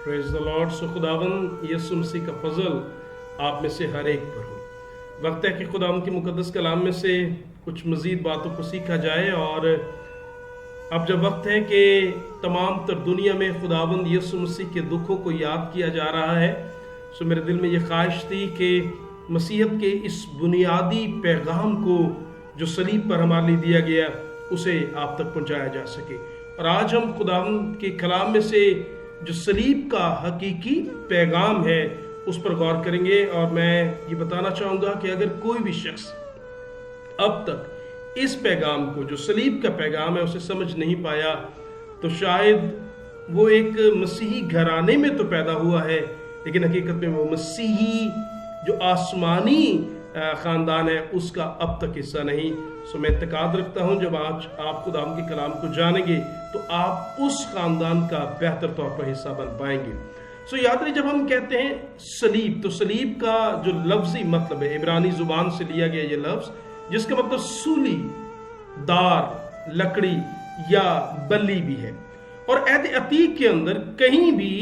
Praise the Lord. सो खुदावंद यीशु मसीह का फजल आप में से हर एक पर हो। वक्त है कि खुदावंद की मुकद्दस कलाम में से कुछ मज़ीद बातों को सीखा जाए। और अब जब वक्त है कि तमाम तर दुनिया में खुदावंद यीशु मसीह के दुखों को याद किया जा रहा है, सो मेरे दिल में ये ख्वाहिश थी कि मसीहत के इस बुनियादी पैगाम को जो सलीब पर हमारे लिए दिया गया उसे आप तक पहुंचाया जा सके। और आज हम खुदावंद के कलाम में से जो सलीब का हकीकी पैगाम है उस पर गौर करेंगे। और मैं ये बताना चाहूँगा कि अगर कोई भी शख्स अब तक इस पैगाम को जो सलीब का पैगाम है उसे समझ नहीं पाया, तो शायद वो एक मसीही घराने में तो पैदा हुआ है, लेकिन हकीकत में वो मसीही जो आसमानी ख़ानदान है उसका अब तक हिस्सा नहीं। सो मैं इत्तेकाद रखता हूँ जब आज आप खुदाम के कलाम को जानेंगे तो आप उस ख़ानदान का बेहतर तौर पर हिस्सा बन पाएंगे। सो याद रहे, जब हम कहते हैं सलीब, तो सलीब का जो लफ्ज़ी मतलब है इब्रानी ज़ुबान से लिया गया ये लफ्ज़, जिसका मतलब सूली, दार, लकड़ी या बल्ली भी है। और अहद अतीक के अंदर कहीं भी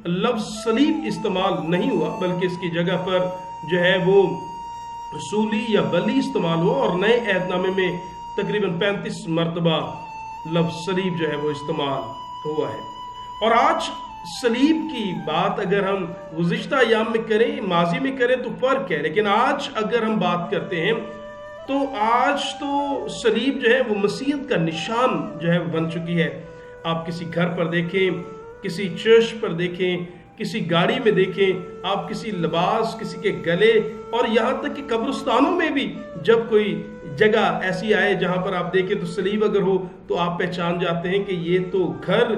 लफ्ज़ सलीब इस्तेमाल नहीं हुआ, बल्कि इसकी जगह पर जो है वो सूली या बली इस्तेमाल हुआ। और नए अहदनामे में तकरीबन 35 मरतबा लफ्ज़ सलीब जो है वो इस्तेमाल हुआ है। और आज सलीब की बात अगर हम गुज़िश्ता अय्याम में करें, माजी में करें तो फ़र्क है, लेकिन आज अगर हम बात करते हैं तो आज तो सलीब जो है वो मसीहत का निशान जो है बन चुकी है। आप किसी घर पर देखें, किसी चर्च पर देखें, किसी गाड़ी में देखें, आप किसी लिबास, किसी के गले, और यहाँ तक कि कब्रिस्तानों में भी जब कोई जगह ऐसी आए जहाँ पर आप देखें तो सलीब अगर हो तो आप पहचान जाते हैं कि ये तो घर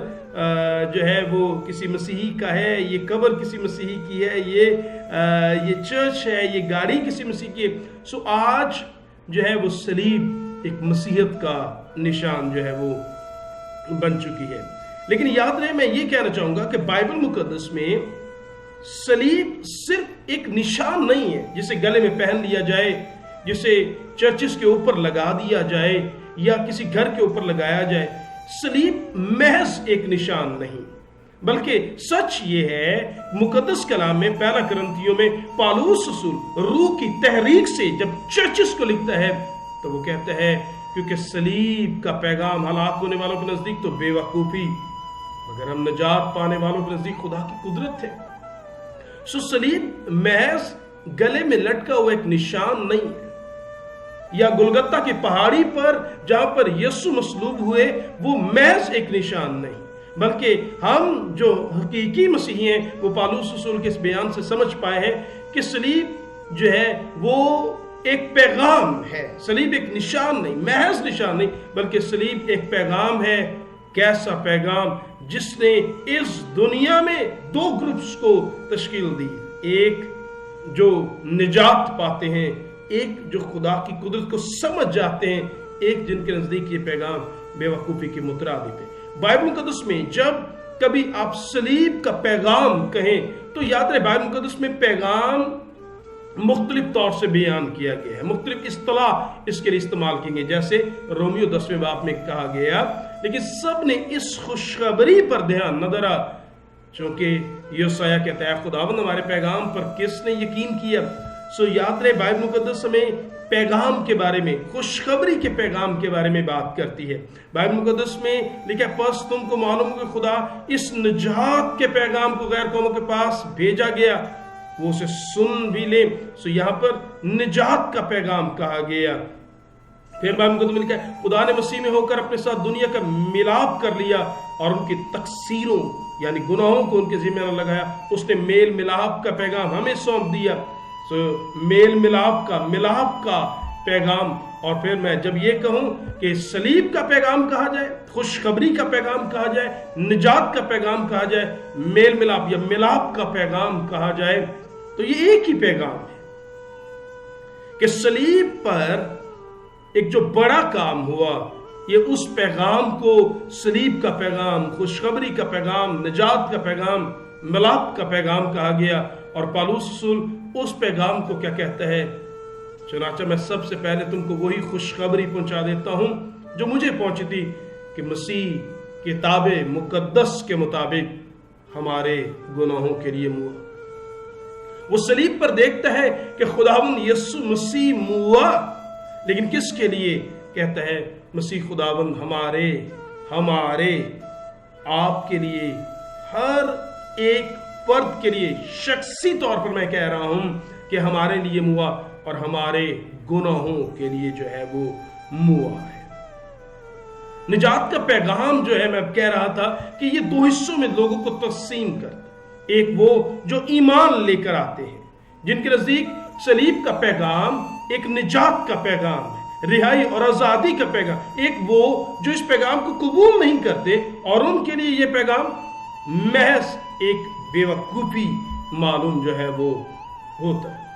जो है वो किसी मसीही का है, ये कब्र किसी मसीही की है, ये चर्च है, ये गाड़ी किसी मसीही की है। सो आज जो है वो सलीब एक मसीहत का निशान जो है वो बन चुकी है। लेकिन याद रहे, मैं ये कहना चाहूँगा कि बाइबल मुकद्दस में सलीब सिर्फ एक निशान नहीं है जिसे गले में पहन लिया जाए, जिसे चर्चिस के ऊपर लगा दिया जाए या किसी घर के ऊपर लगाया जाए। सलीब महज एक निशान नहीं, बल्कि सच ये है मुकद्दस कलाम में पहला कुरिन्थियों में पौलुस रसूल रूह की तहरीक से जब चर्चिस को लिखता है तो वो कहता है क्योंकि सलीब का पैगाम हलाक होने वालों के नजदीक तो बेवकूफ़ी, मगर हम निजात पाने वालों के नजदीक खुदा की कुदरत है। सो सलीब महज गले में लटका हुआ एक निशान नहीं है, या गुलगत्ता की पहाड़ी पर जहां पर यीशु मसलूब हुए वो महज एक निशान नहीं, बल्कि हम जो हकीकी मसीही हैं वो पौलुस रसूल के इस बयान से समझ पाए हैं कि सलीब जो है वो एक पैगाम है। सलीब एक निशान नहीं, महज निशान नहीं, बल्कि सलीब एक पैगाम है। कैसा पैगाम जिसने इस दुनिया में दो ग्रुप्स को तश्कील दी, एक जो निजात पाते हैं, एक जो खुदा की कुदरत को समझ जाते हैं, एक जिनके नजदीक ये पैगाम बेवकूफ़ी की मुतरादिफ है। बाइबल मुकद्दस में जब कभी आप सलीब का पैगाम कहें तो याद रहे बाइबल मुकद्दस में पैगाम मुख्तलिफ तौर से बयान किया गया है, मुख्तलिफ इस्तिलाह इसके लिए इस्तेमाल की गई, जैसे रोमियो 10वें बाब में कहा गया। लेकिन सब ने इस खुशखबरी पर ध्यान न धरा, क्योंकि योसाया कहता है खुदावंद हमारे पैगाम पर किसने यकीन किया। सो याद रहे बाइबल मुकद्दस में पैगाम के बारे में, खुशखबरी के पैगाम के बारे में बात करती है। बाइबल मुकद्दस में लिखा बस तुमको मालूम कि खुदा इस निजात के पैगाम को गैर कौमों के पास भेजा गया, वो उसे सुन भी ले। सो यहाँ पर निजात का पैगाम कहा गया। फिर बाइबल मुकद्दस में लिखा है खुदा ने मसीह में होकर अपने साथ दुनिया का मिलाप कर लिया और उनकी तकसीरों यानी गुनाहों को उनके जिम्मे न लगाया। उसने मेल मिलाप का पैगाम हमें सौंप दिया। सो मेल मिलाप का पैगाम। और फिर मैं जब ये कहूं कि सलीब का पैगाम कहा जाए, खुशखबरी का पैगाम कहा जाए, निजात का पैगाम कहा जाए, मेल मिलाप या मिलाप का पैगाम कहा जाए, तो ये एक ही पैगाम है कि सलीब पर एक जो बड़ा काम हुआ, ये उस पैगाम को सलीब का पैगाम, खुशखबरी का पैगाम, निजात का पैगाम, मिलाप का पैगाम कहा गया। और पौलुस रसूल उस पैगाम को क्या कहता है, चुनाचा मैं सबसे पहले तुमको वही खुशखबरी पहुंचा देता हूं जो मुझे पहुंची थी कि मसीह किताब मुकद्दस के मुताबिक हमारे गुनाहों के लिए मुआ। वो सलीब पर देखता है कि खुदावंद यीशु मसीह मुआ, लेकिन किसके लिए? कहता है मसीह खुदावंद हमारे आपके लिए, हर एक फर्द के लिए, शख्सी तौर पर मैं कह रहा हूं कि हमारे लिए मुआ और हमारे गुनाहों के लिए जो है वो मुआ है। निजात का पैगाम जो है, मैं कह रहा था कि ये दो हिस्सों में लोगों को तकसीम करता। एक वो जो ईमान लेकर आते हैं, जिनके नजदीक सलीब का पैगाम एक निजात का पैगाम है, रिहाई और आजादी का पैगाम। एक वो जो इस पैगाम को कबूल नहीं करते और उनके लिए ये पैगाम महज एक बेवकूफी मालूम जो है वो होता है।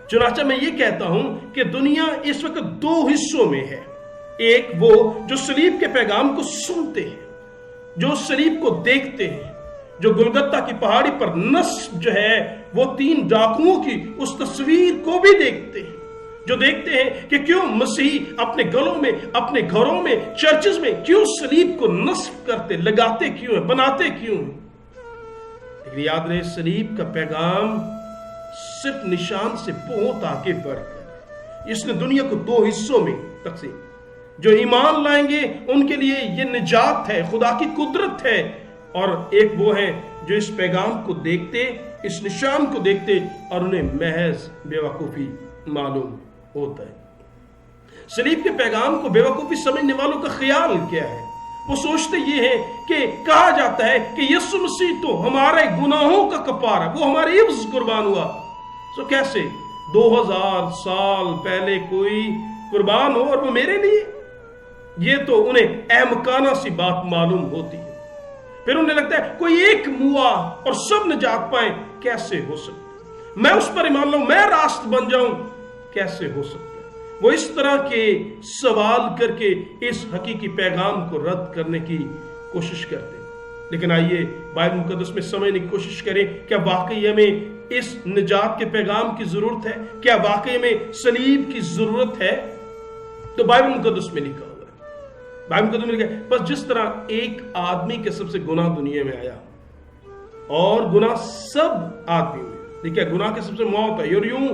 चुनाचा मैं ये कहता हूं कि दुनिया इस वक्त दो हिस्सों में है। एक वो जो सलीब के पैगाम को सुनते हैं, जो सलीब को देखते हैं, जो गुलगत्ता की पहाड़ी पर नस्ब जो है वो 3 डाकुओं की उस तस्वीर को भी देखते हैं, जो देखते हैं कि क्यों मसीह अपने गलों में, अपने घरों में, चर्चेस में क्यों सलीब को नस्ब करते, लगाते क्यों है, बनाते क्यों है। लेकिन याद रहे, सलीब का पैगाम सिर्फ निशान से बहुत आगे बढ़कर इसने दुनिया को दो हिस्सों में तकसीम। जो ईमान लाएंगे उनके लिए ये निजात है, खुदा की कुदरत है, और एक वो है जो इस पैगाम को देखते, इस निशान को देखते और उन्हें महज बेवकूफी मालूम होता है। सलीब के पैगाम को बेवकूफी समझने वालों का ख्याल क्या है? वो सोचते ये है कि कहा जाता है कि यीशु मसीह तो हमारे गुनाहों का कफारा, वो हमारे इब्ज कुर्बान हुआ। तो कैसे 2000 साल पहले कोई कुर्बान हो और वो मेरे लिए? ये तो उन्हें अहमकाना सी बात मालूम होती है। फिर उन्हें लगता है कोई एक मुआ और सब निजात पाए, कैसे हो सकता? मैं उस पर ईमान लाऊं, मैं रास्त बन जाऊं, कैसे हो सकता है? वो इस तरह के सवाल करके इस हकीकी पैगाम को रद्द करने की कोशिश करते हैं। लेकिन आइए बाइबल मुकद्दस में समझने की कोशिश करें, क्या वाकई हमें इस निजात के पैगाम की जरूरत है? क्या वाकई में सलीब की जरूरत है? तो बाइबल मुकद्दस में लिखा हुआ है, बाइबल मुकद्दस में लिखा है, बस जिस तरह एक आदमी के सबसे गुनाह दुनिया में आया और गुनाह सब आदमी में, देखिए गुनाह के सबसे मौत है, और यूं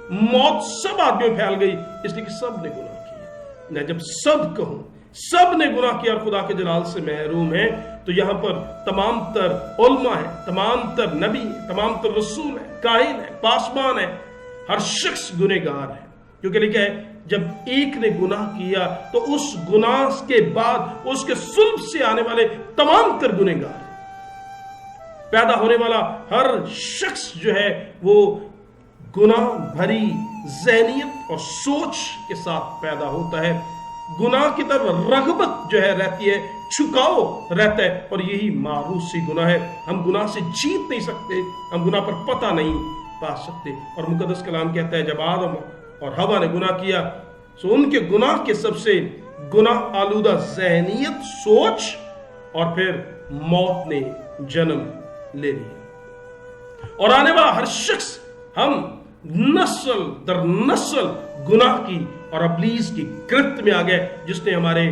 मौत सब आदमियों में फैल गई इसलिए कि सब ने गुनाह किया। मैं जब सब कहूं सब ने गुनाह किया और खुदा के जलाल से महरूम है, तो यहां पर तमाम तर उलमा है, तमाम तर नबी है, तमाम तर रसूल है, काहिन है, पासबान है, हर शख्स गुनहगार है। क्योंकि लिखा है जब एक ने गुनाह किया तो उस गुनाह के बाद उसके सुल्ब से आने वाले तमाम तर गुनहगार, पैदा होने वाला हर शख्स जो है वो गुनाह भरी ज़हनियत और सोच के साथ पैदा होता है। गुनाह की तरफ रगबत जो है रहती है, झुकाव रहता है, और यही मारूसी गुनाह है। हम गुनाह से जीत नहीं सकते, हम गुनाह पर पता नहीं पा सकते। और मुकद्दस कलाम कहता है जब आदम और हवा ने गुनाह किया तो उनके गुनाह के सबसे गुनाह आलूदा ज़हनियत, सोच, और फिर मौत ने जन्म ले लिया। और आने वाला हर शख्स, हम नस्ल दर नस्ल गुनाह की और अबलीस की गिरफ्त में आ गए, जिसने हमारे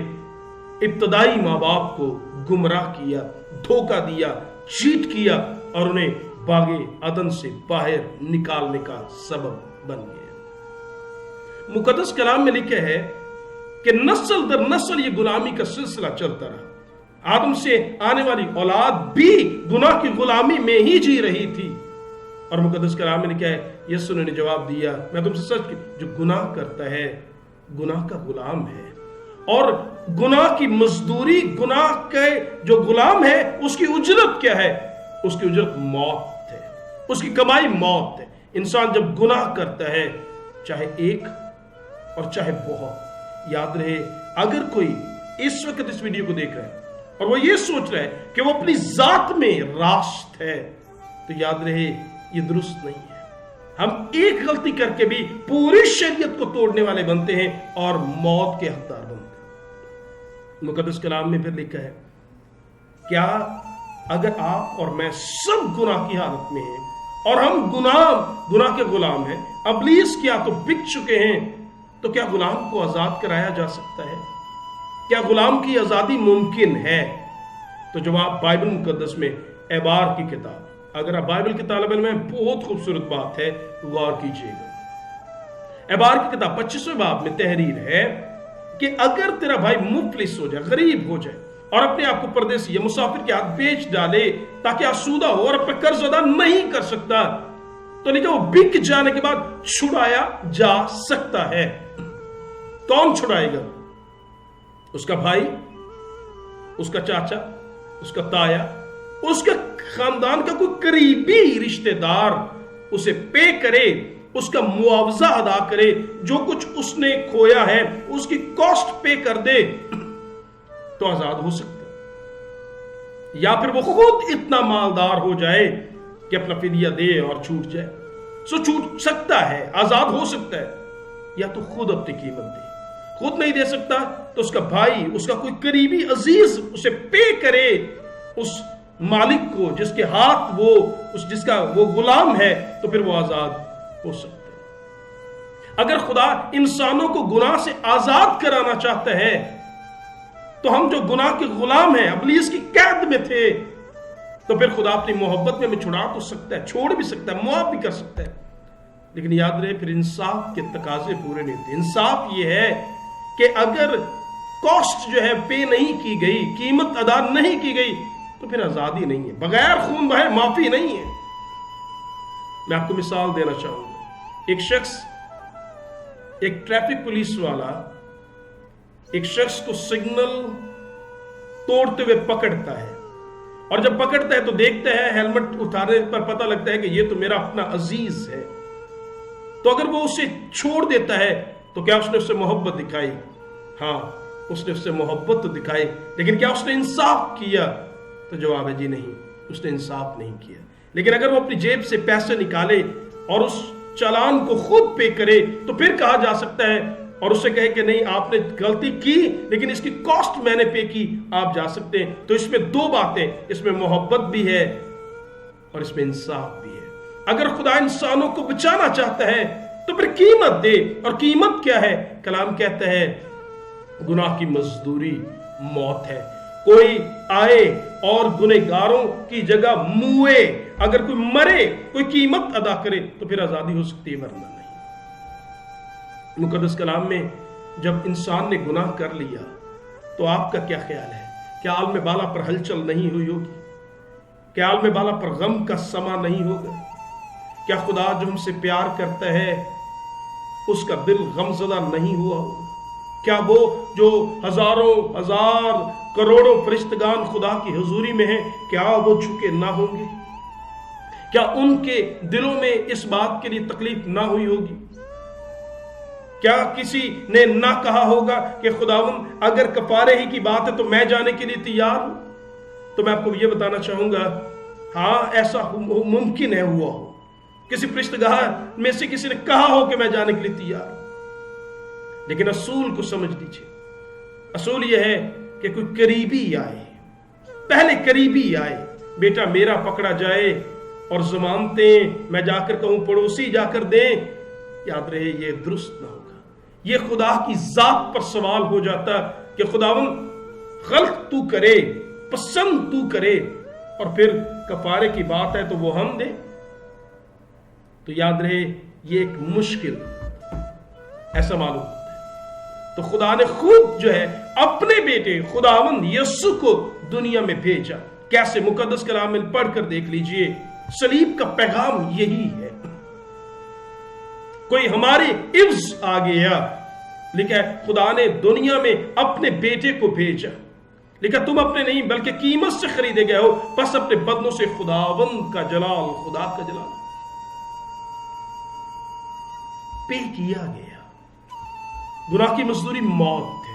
इब्तदाई माँ बाप को गुमराह किया, धोखा दिया, चीट किया और उन्हें बागे अदन से बाहर निकालने का सबब बन गया। मुकद्दस कलाम में लिखा है कि नस्ल दर नस्ल ये गुलामी का सिलसिला चलता रहा। आदम से आने वाली औलाद भी गुनाह की गुलामी में ही जी रही थी। और मुकद्दस कलाम में लिखा है, यीशु ने जवाब दिया, मैं तुमसे सच, जो गुनाह करता है गुनाह का गुलाम है, और गुनाह की मजदूरी, गुनाह के जो गुलाम है उसकी उजरत क्या है? उसकी उजरत मौत है, उसकी कमाई मौत है। इंसान जब गुनाह करता है, चाहे एक और चाहे बहुत, याद रहे अगर कोई इस वक्त इस वीडियो को देख रहा है और वो ये सोच रहा है कि वो अपनी जात में रास्त है, तो याद रहे ये दुरुस्त नहीं है। हम एक गलती करके भी पूरी शरीयत को तोड़ने वाले बनते हैं और मौत के हकदार बनते हैं। मुकद्दस कलाम में फिर लिखा है, क्या अगर आप और मैं सब गुनाह की हालत में हैं और हम गुनाह के गुलाम हैं, अबलीस क्या तो बिक चुके हैं, तो क्या गुलाम को आजाद कराया जा सकता है? क्या गुलाम की आजादी मुमकिन है? तो जवाब बाइबल मुकद्दस में एबार की किताब, अगर आप बाइबल के तालिब इल्म में, बहुत खूबसूरत बात है, गौर कीजिएगा। एबार की किताब 25वें बाब में तहरीर है कि अगर तेरा भाई मुफलिस हो जाए, गरीब हो जाए और अपने आप को परदेसी या मुसाफिर के हाथ बेच डाले ताकि आसूदा हो और अपना कर्ज अदा नहीं कर सकता, तो नहीं, वो बिक जाने के बाद छुड़ाया जा सकता है। कौन छुड़ाएगा? उसका भाई, उसका चाचा, उसका ताया, उसका खानदान का कोई करीबी रिश्तेदार उसे पे करे, उसका मुआवजा अदा करे, जो कुछ उसने खोया है उसकी कॉस्ट पे कर दे, तो आजाद हो सकता है। या फिर वो खुद इतना मालदार हो जाए कि अपना फिदिया दे और छूट जाए। सो छूट सकता है, आजाद हो सकता है, या तो खुद अपनी कीमत दे। खुद नहीं दे सकता तो उसका भाई, उसका कोई करीबी अजीज उसे पे करे, उस मालिक को जिसके हाथ वो, जिसका वो गुलाम है, तो फिर वो आजाद हो सकता है। अगर खुदा इंसानों को गुनाह से आजाद कराना चाहता है, तो हम जो गुनाह के गुलाम हैं, इब्लीस की कैद में थे, तो फिर खुदा अपनी मोहब्बत में हमें छुड़ा तो सकता है, छोड़ भी सकता है, मुआफ भी कर सकता है। लेकिन याद रहे, फिर इंसाफ के तकाजे पूरे नहीं होते। इंसाफ ये है कि अगर कॉस्ट जो है पे नहीं की गई, कीमत अदा नहीं की गई, तो फिर आजादी नहीं है, बगैर खून बहे माफी नहीं है। मैं आपको मिसाल देना चाहूंगा। एक शख्स, एक ट्रैफिक पुलिस वाला एक शख्स को सिग्नल तोड़ते हुए पकड़ता है, और जब पकड़ता है तो देखता है, हेलमेट उतारने पर पता लगता है कि ये तो मेरा अपना अजीज है। तो अगर वो उसे छोड़ देता है तो क्या उसने उससे मोहब्बत दिखाई? हाँ, उसने उससे मोहब्बत तो दिखाई, लेकिन क्या उसने इंसाफ किया? तो जवाब है जी नहीं, उसने इंसाफ नहीं किया। लेकिन अगर वो अपनी जेब से पैसे निकाले और उस चालान को खुद पे करे, तो फिर कहा जा सकता है, और उससे कहे कि नहीं, आपने गलती की लेकिन इसकी कॉस्ट मैंने पे की, आप जा सकते हैं। तो इसमें दो बातें, इसमें मोहब्बत भी है और इसमें इंसाफ भी है। अगर खुदा इंसानों को बचाना चाहता है तो फिर कीमत दे, और कीमत क्या है? कलाम कहता है गुनाह की मजदूरी मौत है। कोई आए और गुनहगारों की जगह मुए, अगर कोई मरे, कोई कीमत अदा करे, तो फिर आजादी हो सकती है, वरना नहीं। मुकद्दस कलाम में जब इंसान ने गुनाह कर लिया तो आपका क्या ख्याल है? क्या आलम बाला पर हलचल नहीं हुई होगी? क्या आलम बाला पर गम का समा नहीं होगा? क्या खुदा जो हमसे प्यार करता है उसका दिल गमज़दा नहीं हुआ होगा? क्या वो जो हजारों हजार करोड़ों फरिश्तगान खुदा की हुजूरी में हैं, क्या वो झुके ना होंगे? क्या उनके दिलों में इस बात के लिए तकलीफ ना हुई होगी? क्या किसी ने ना कहा होगा कि खुदावंद अगर कफारे ही की बात है तो मैं जाने के लिए तैयार हूं? तो मैं आपको ये बताना चाहूंगा, हाँ, ऐसा मुमकिन है हुआ हो। किसी फरिश्तगार में से किसी ने कहा हो कि मैं जाने के लिए तैयार हूं। लेकिन असूल को समझ लीजिए। असूल यह है कि कोई करीबी आए, पहले करीबी आए, बेटा मेरा पकड़ा जाए और जमानतें मैं जाकर कहूं पड़ोसी जाकर दें, याद रहे ये दुरुस्त ना होगा। ये खुदा की जात पर सवाल हो जाता कि खुदावंद खल्क तू करे, पसंद तू करे, और फिर कफारे की बात है तो वो हम दे। तो याद रहे ये एक मुश्किल ऐसा मालूम होता है। तो खुदा ने खुद जो है अपने बेटे खुदावंद यीशु को दुनिया में भेजा। कैसे? मुकद्दस कलाम में पढ़कर देख लीजिए। सलीब का पैगाम यही है। कोई हमारे इव्ज आ गया, लिखा है खुदा ने दुनिया में अपने बेटे को भेजा। लिखा तुम अपने नहीं बल्कि कीमत से खरीदे गए हो, बस अपने बदनों से खुदावंद का जलाल, खुदा का जलाल पे किया गया। गुनाह की मजदूरी मौत है।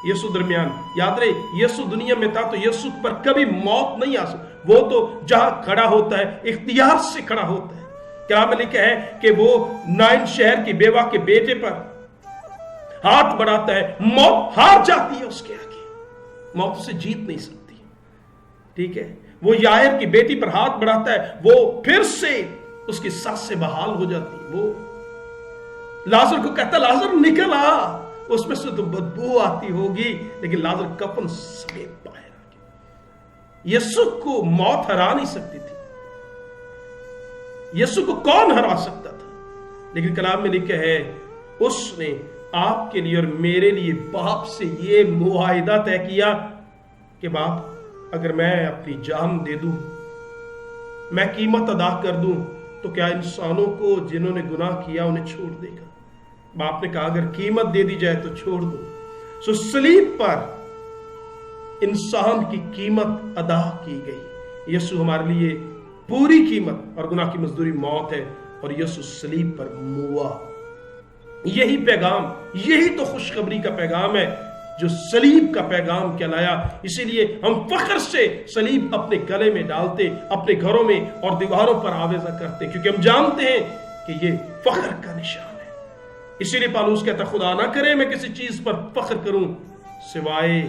यीशु दरमियान, याद रहे, यीशु दुनिया में था तो यीशु पर कभी मौत नहीं आ सकती। वो तो जहां खड़ा होता है इख्तियार से खड़ा होता है। क्या में लिखा है कि वो नाइन शहर की बेवा के बेटे पर हाथ बढ़ाता है, मौत हार जाती है उसके आगे, मौत उसे जीत नहीं सकती। ठीक है, वो यायर की बेटी पर हाथ बढ़ाता है, वो फिर से उसकी सांसें बहाल हो जाती है। वो लाजर को कहता, लाजर निकल आ, उसमें से तो बदबू आती होगी, लेकिन लाजर कफन समेत बाहर आ गया। यीशु को मौत हरा नहीं सकती थी, यीशु को कौन हरा सकता था, लेकिन कलाम में लिखा है उसने आपके लिए और मेरे लिए बाप से ये मुआहिदा तय किया कि बाप अगर मैं अपनी जान दे दूं, मैं कीमत अदा कर दूं, तो क्या इंसानों को जिन्होंने गुनाह किया उन्हें छोड़ देगा? बाप ने कहा अगर कीमत दे दी जाए तो छोड़ दो। सो सलीब पर इंसान की कीमत अदा की गई। यीशु हमारे लिए पूरी कीमत और गुनाह की मजदूरी मौत है, और यीशु सलीब पर मुआ। यही पैगाम, यही तो खुशखबरी का पैगाम है जो सलीब का पैगाम कहलाया। इसीलिए हम फख्र से सलीब अपने गले में डालते, अपने घरों में और दीवारों पर आवेजा करते, क्योंकि हम जानते हैं कि ये फख्र का निशान है। इसीलिए पौलुस कहता खुदा ना करे मैं किसी चीज पर फख्र करूं सिवाय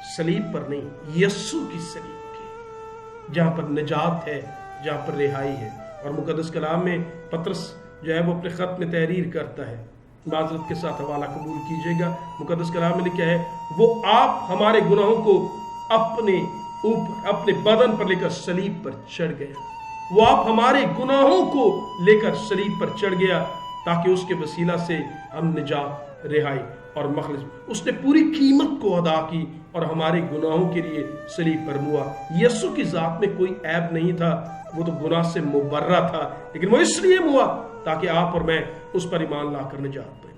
सलीब पर नहीं, यीशु की सलीब के, जहां पर निजात है, जहां पर रिहाई है। और मुकद्दस कलाम में पतरस जो है वो अपने खत में तहरीर करता है, माजरत के साथ हवाला कबूल कीजिएगा। मुकद्दस कलाम में लिखा है वो आप हमारे गुनाहों को अपने ऊपर अपने बदन पर लेकर सलीब पर चढ़ गया। वो आप हमारे गुनाहों को लेकर सलीब पर चढ़ गया ताकि उसके वसीला से हम निजात, रिहाई और मखलिस, उसने पूरी कीमत को अदा की और हमारे गुनाहों के लिए सलीब पर मुआ। यीशु की जात में कोई ऐब नहीं था, वो तो गुनाह से मुबर्रा था, लेकिन वो इसलिए मुआ ताकि आप और मैं उस पर ईमान लाकर निजात पाए।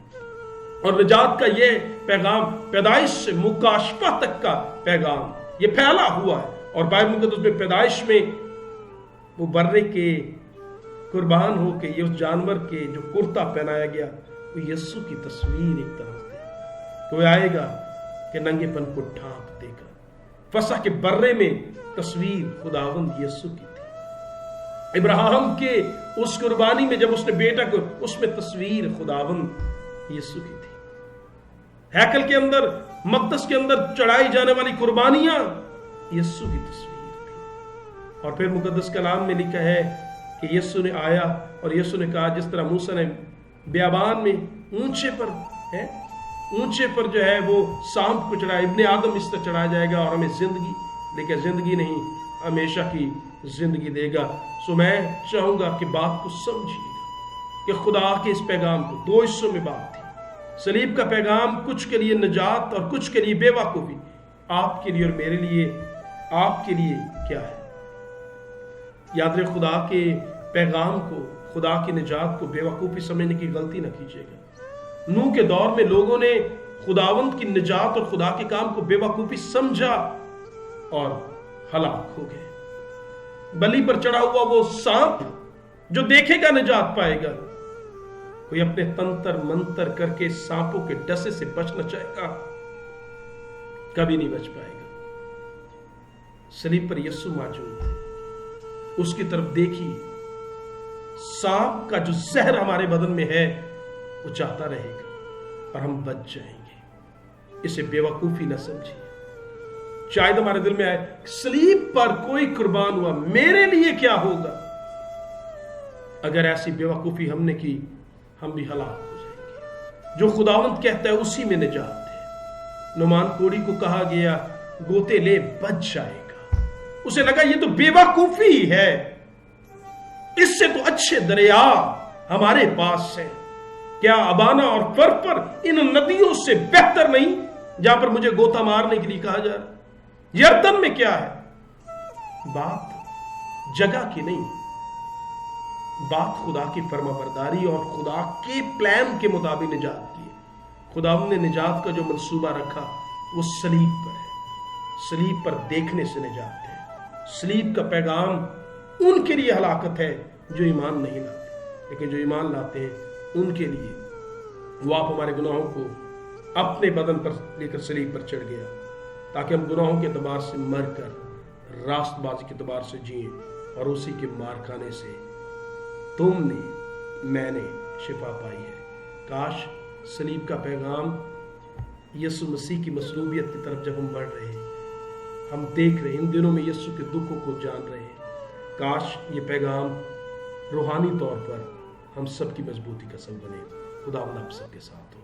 और निजात का ये पैगाम पैदाइश से मुकाशफा तक का पैगाम ये फैला हुआ है। और बाइबल मुकद्दस में पैदाइश में वो बर्रे के कुर्बान होके ये उस जानवर के जो कुर्ता पहनाया गया वो यीशु की तस्वीर एक तरफ से, कोई आएगा कि नंगेपन को ढांक देगा। फसह के बर्रे में तस्वीर खुदावंद यीशु की थी। इब्राहिम के उस कुर्बानी में जब उसने बेटा को, उसमें तस्वीर खुदावंद यीशु की थी। हैकल के अंदर, मक़दस के अंदर चढ़ाई जाने वाली कुर्बानियां यीशु की तस्वीर थी। और फिर मुकद्दस कलाम में लिखा है कि यीशु ने आया और यीशु ने कहा जिस तरह मूसा ने बियाबान में ऊंचे पर जो है वो सांप को चढ़ाया, इब्ने आदम इस तरह चढ़ाया जाएगा और हमें जिंदगी, लेकिन जिंदगी नहीं हमेशा की जिंदगी देगा। सो मैं चाहूंगा कि बात को समझिएगा कि खुदा के इस पैगाम को दो हिस्सों में बात थी। सलीब का पैगाम कुछ के लिए निजात और कुछ के लिए बेवकूफी। आपके लिए और मेरे लिए, आपके लिए क्या है? याद रहे खुदा के पैगाम को, खुदा की निजात को बेवकूफी समझने की गलती ना कीजिएगा। नूह के दौर में लोगों ने खुदावंत की निजात और खुदा के काम को बेवकूफी समझा और हलाक हो गए। बलि पर चढ़ा हुआ वो सांप जो देखेगा निजात पाएगा, कोई अपने तंत्र मंत्र करके सांपों के डसे से बचना चाहेगा, कभी नहीं बच पाएगा। सलीब पर यीशु मौजूद है, उसकी तरफ देखिए। सांप का जो जहर हमारे बदन में है वो जाता रहेगा और हम बच जाएंगे। इसे बेवकूफी न समझिए। शायद हमारे दिल में आए सलीब पर कोई कुर्बान हुआ, मेरे लिए क्या होगा? अगर ऐसी बेवकूफी हमने की, हम भी हलाक हो जाएंगे। जो खुदावंत कहता है उसी में निजात है। नुमान कोड़ी को कहा गया गोते ले बच जाएगा। उसे लगा ये तो बेवकूफी है, इससे तो अच्छे दरिया हमारे पास है। क्या अबाना और फरफर इन नदियों से बेहतर नहीं जहां पर मुझे गोता मारने के लिए कहा जा रहा? यर्दन में क्या है? बात जगह की नहीं, बात खुदा की फरमाबरदारी और खुदा के प्लान के मुताबिक निजात की है। खुदा ने निजात का जो मंसूबा रखा वो सलीब पर है। सलीब पर देखने से निजात है। सलीब का पैगाम उनके लिए हलाकत है जो ईमान नहीं लाते, लेकिन जो ईमान लाते हैं उनके लिए वो आप हमारे गुनाहों को अपने बदन पर लेकर सलीब पर चढ़ गया ताकि हम गुनाहों के एतबार से मरकर रास्तबाजी के एतबार से जिए और उसी के मार खाने से तुमने, मैंने शिफा पाई है। काश सलीब का पैगाम यीशु मसीह की मसलूबियत की तरफ जब हम बढ़ रहे हैं, हम देख रहे हैं इन दिनों में यीशु के दुखों को जान रहे हैं, काश ये पैगाम रूहानी तौर पर हम सबकी मजबूती का सबब बने। खुदा आप सबके साथ हो।